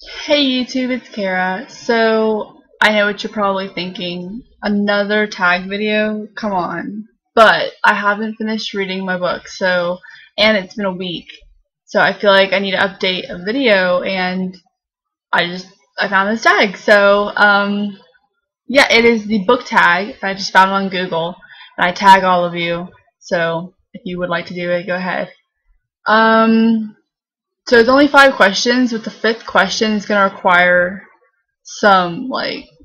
Hey YouTube, it's Kara. So, I know what you're probably thinking. Another tag video? Come on. But I haven't finished reading my book, and it's been a week. So I feel like I need to update a video, and I found this tag. Yeah, it is the book tag. I just found it on Google, and I tag all of you. So if you would like to do it, go ahead. So it's only 5 questions, but the 5th question is going to require some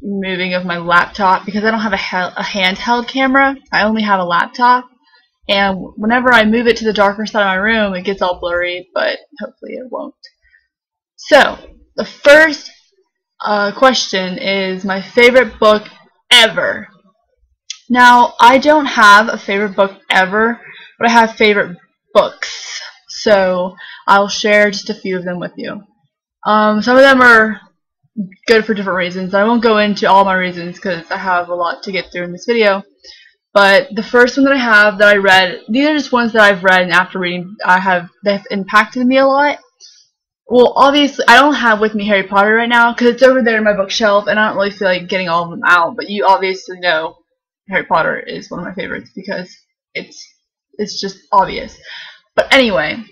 moving of my laptop because I don't have a handheld camera. I only have a laptop, and whenever I move it to the darker side of my room, it gets all blurry, but hopefully it won't. So the first question is my favorite book ever. Now, I don't have a favorite book ever, but I have favorite books. So I'll share just a few of them with you. Some of them are good for different reasons. I won't go into all my reasons because I have a lot to get through in this video. But the first one that I have that I read, these are just ones that I've read, and after reading, they've impacted me a lot. Well, obviously, I don't have with me Harry Potter right now because it's over there in my bookshelf, and I don't really feel like getting all of them out. But you obviously know Harry Potter is one of my favorites because it's just obvious. But anyway,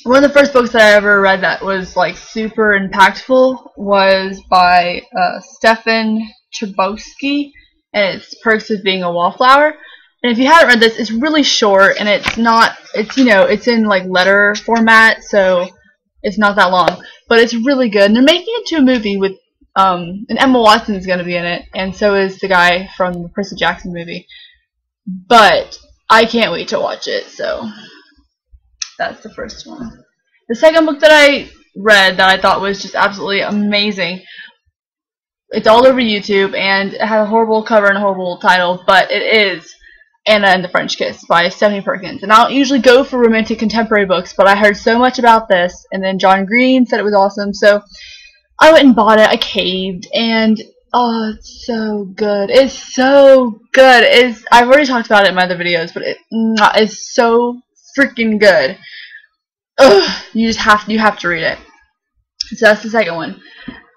one of the first books that I ever read that was super impactful was by Stephen Chbosky, and it's Perks of Being a Wallflower. And if you haven't read this, it's really short, and it's in letter format, so it's not that long, but it's really good. And they're making it into a movie with and Emma Watson is going to be in it, and so is the guy from the Percy Jackson movie. But I can't wait to watch it, so that's the first one. The second book that I read that I thought was just absolutely amazing, it's all over YouTube, and it has a horrible cover and a horrible title, but it is Anna and the French Kiss by Stephanie Perkins. And I don't usually go for romantic contemporary books, but I heard so much about this, and then John Green said it was awesome, so I went and bought it. I caved, and oh, it's so good. It's so good. I've already talked about it in my other videos, but it's so freaking good. Ugh, you have to read it. So that's the second one.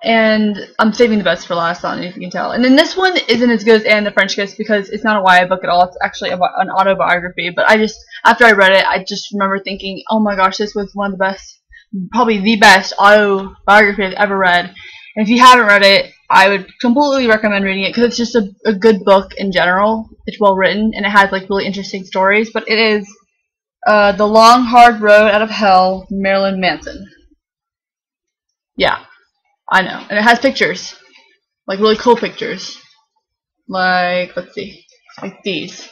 And I'm saving the best for last, I don't know if you can tell. And then this one isn't as good as Anne the French Kiss because it's not a YA book at all. It's actually an autobiography. But after I read it, I just remember thinking, oh my gosh, this was one of the best, probably the best autobiography I've ever read. And if you haven't read it, I would completely recommend reading it because it's just a good book in general. It's well written, and it has really interesting stories. But it is The Long Hard Road Out of Hell, Marilyn Manson. Yeah, I know. And it has pictures. Really cool pictures. Let's see. Like these.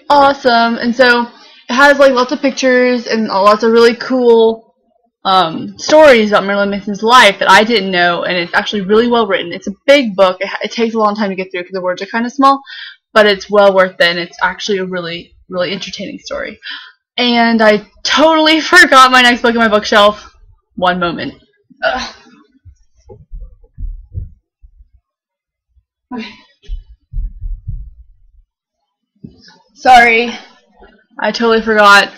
Awesome. And so it has lots of pictures and lots of really cool stories about Marilyn Manson's life that I didn't know, and it's actually really well written. It's a big book. It takes a long time to get through because the words are kind of small, but it's well worth it, and it's actually a really, really entertaining story. And I totally forgot my next book in my bookshelf. One moment. Okay. Sorry. I totally forgot.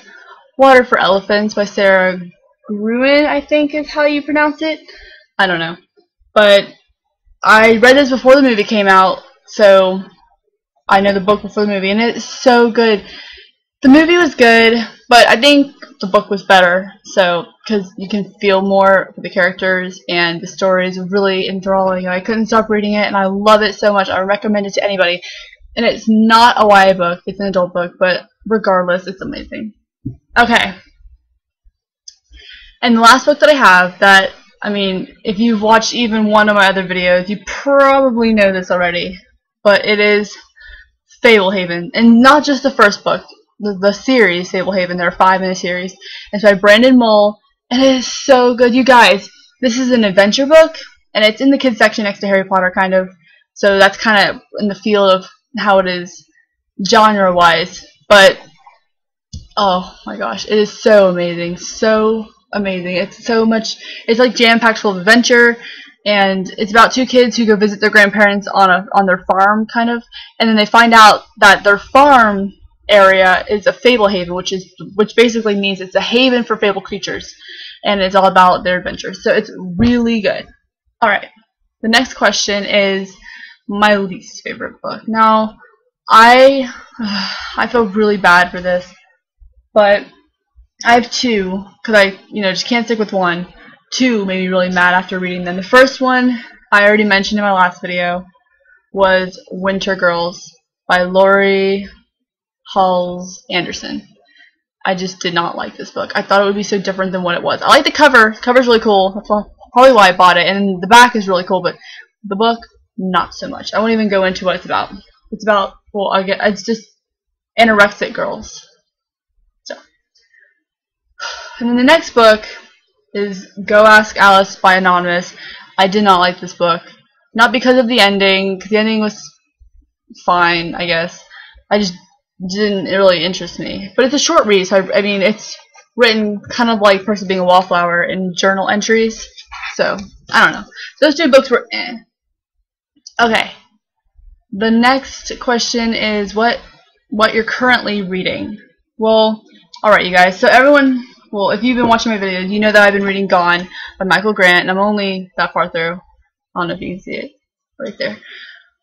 Water for Elephants by Sarah Gruen, I think is how you pronounce it. I don't know. But I read this before the movie came out, so I know the book before the movie, and it's so good. The movie was good, but I think the book was better, because you can feel more for the characters, and the story is really enthralling, and I couldn't stop reading it, and I love it so much. I recommend it to anybody. And it's not a YA book, it's an adult book, but regardless, it's amazing. Okay. And the last book that I have if you've watched even one of my other videos, you probably know this already, but it is Fablehaven. And not just the first book, the series Fablehaven. There are 5 in a series. It's by Brandon Mull, and it is so good. You guys, this is an adventure book, and it's in the kids section next to Harry Potter, kind of. So that's kind of in the field of how it is genre-wise. But, oh my gosh, it is so amazing. So amazing. It's so much, it's jam-packed full of adventure, and it's about 2 kids who go visit their grandparents on their farm, kind of, and then they find out that their farm area is a fable haven, which basically means it's a haven for fable creatures, and it's all about their adventures. So it's really good. All right, the next question is my least favorite book. Now, I feel really bad for this, but I have two because I just can't stick with one. Two made me really mad after reading them. The first one I already mentioned in my last video was Winter Girls by Laurie Halse Anderson. I just did not like this book. I thought it would be so different than what it was. I like the cover. The cover's really cool. That's probably why I bought it. And the back is really cool, but the book, not so much. I won't even go into what it's about. It's about, well, it's just anorexic girls. So, and then the next book is Go Ask Alice by Anonymous. I did not like this book. Not because of the ending, because the ending was fine, I guess. I just didn't really interest me. But it's a short read, so I mean, it's written kind of like Percy Being a Wallflower in journal entries. So, I don't know. Those two books were eh. Okay. The next question is what you're currently reading. Well, alright, you guys. So everyone, well, if you've been watching my videos, you know that I've been reading Gone by Michael Grant, and I'm only that far through. I don't know if you can see it right there.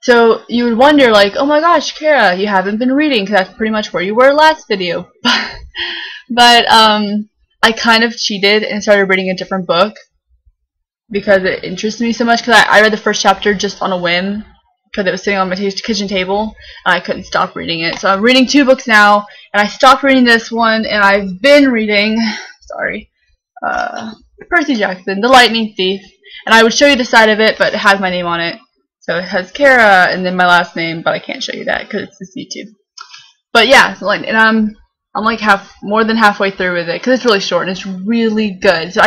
So you would wonder, like, oh my gosh, Kara, you haven't been reading, because that's pretty much where you were last video. But I kind of cheated and started reading a different book because it interested me so much. Because I read the first chapter just on a whim because it was sitting on my kitchen table, and I couldn't stop reading it. So I'm reading two books now, and I stopped reading this one, and I've been reading, Percy Jackson, The Lightning Thief. And I would show you the side of it, but it has my name on it. So it has Kara and then my last name, but I can't show you that because it's this YouTube. But yeah, and I'm like more than halfway through with it because it's really short and it's really good. So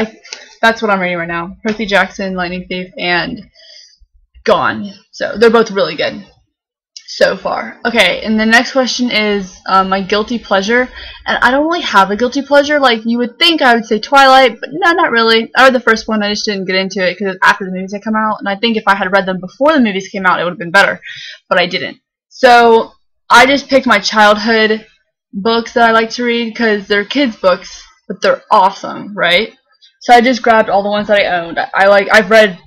that's what I'm reading right now: Percy Jackson, Lightning Thief, and Gone. So they're both really good so far. Okay, and the next question is my guilty pleasure, and I don't really have a guilty pleasure. Like you would think I would say Twilight, but no, not really. I read the first one, I just didn't get into it because after the movies had come out, and I think if I had read them before the movies came out, it would have been better, but I didn't. So I just picked my childhood books that I like to read because they're kids books, but they're awesome, right? So I just grabbed all the ones that I owned. I've read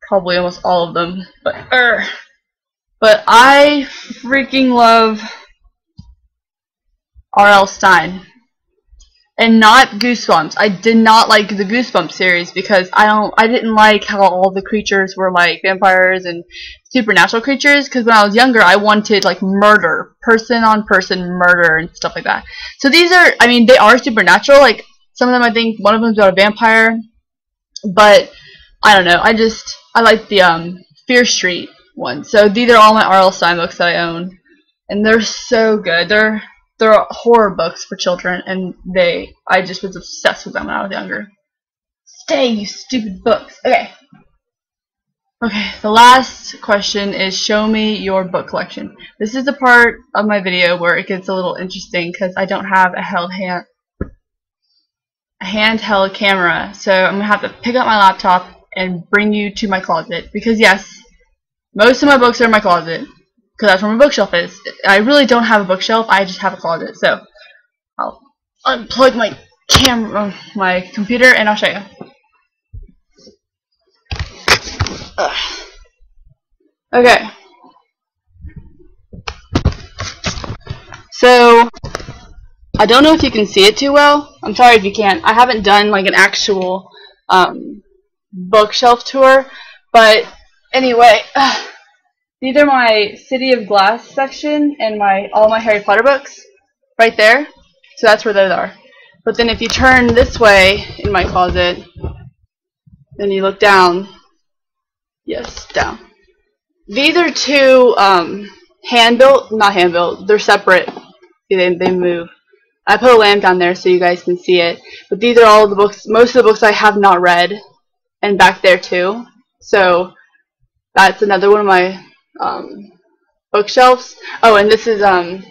probably almost all of them, but I freaking love R.L. Stine. And not Goosebumps. I did not like the Goosebumps series because I didn't like how all the creatures were like vampires and supernatural creatures, because when I was younger I wanted like murder, person on person murder and stuff like that. So these are, I mean, they are supernatural, like some of them, I think one of them's about a vampire, but I don't know, I like the Fear Street one. So these are all my R.L. Stine books that I own, and they're so good. They're horror books for children, and I just was obsessed with them when I was younger. Stay, you stupid books. Okay, the last question is show me your book collection. This is the part of my video where it gets a little interesting because I don't have a handheld camera, so I'm gonna have to pick up my laptop and bring you to my closet, because yes, most of my books are in my closet because that's where my bookshelf is. I really don't have a bookshelf, I just have a closet. So I'll unplug my camera, my computer, and I'll show you. Okay, so I don't know if you can see it too well. I'm sorry if you can't. I haven't done like an actual bookshelf tour, but anyway, these are my City of Glass section and all my Harry Potter books right there. So that's where those are. But then if you turn this way in my closet, then you look down. Yes, down. These are two not hand built. They're separate. See, they move. I put a lamp down there so you guys can see it. But these are all the books. Most of the books I have not read, and back there too. So that's another one of my bookshelves. Oh, and this is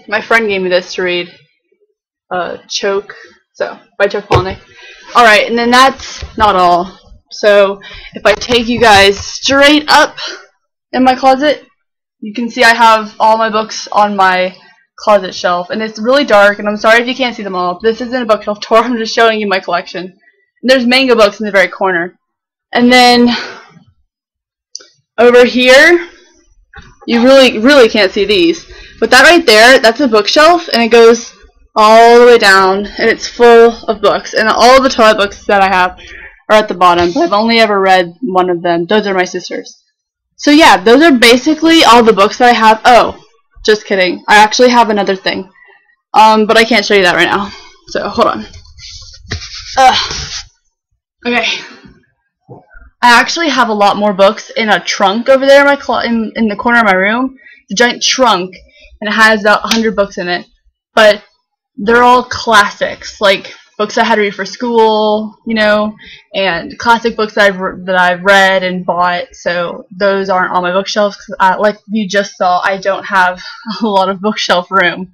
my friend gave me this to read, Choke, by Chuck Palahniuk. Alright, and then that's not all. So if I take you guys straight up in my closet, you can see I have all my books on my closet shelf, and it's really dark, and I'm sorry if you can't see them all. This isn't a bookshelf tour, I'm just showing you my collection. And there's manga books in the very corner. And then over here, you really can't see these, but that right there, that's a bookshelf, and it goes all the way down, and it's full of books, and all the toilet books that I have are at the bottom, but I've only ever read one of them. Those are my sister's. So yeah, those are basically all the books that I have. Oh, just kidding, I actually have another thing, but I can't show you that right now, so hold on. Okay, I actually have a lot more books in a trunk over there in the corner of my room. It's a giant trunk, and it has about 100 books in it, but they're all classics, like books I had to read for school, you know, and classic books that I've read and bought. So those aren't on my bookshelves. Like you just saw, I don't have a lot of bookshelf room.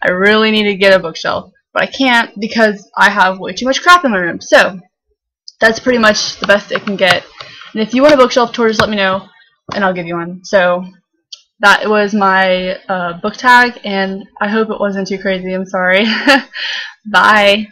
I really need to get a bookshelf, but I can't because I have way too much crap in my room. So that's pretty much the best it can get. And if you want a bookshelf tour, just let me know, and I'll give you one. So that was my book tag, and I hope it wasn't too crazy. I'm sorry. Bye.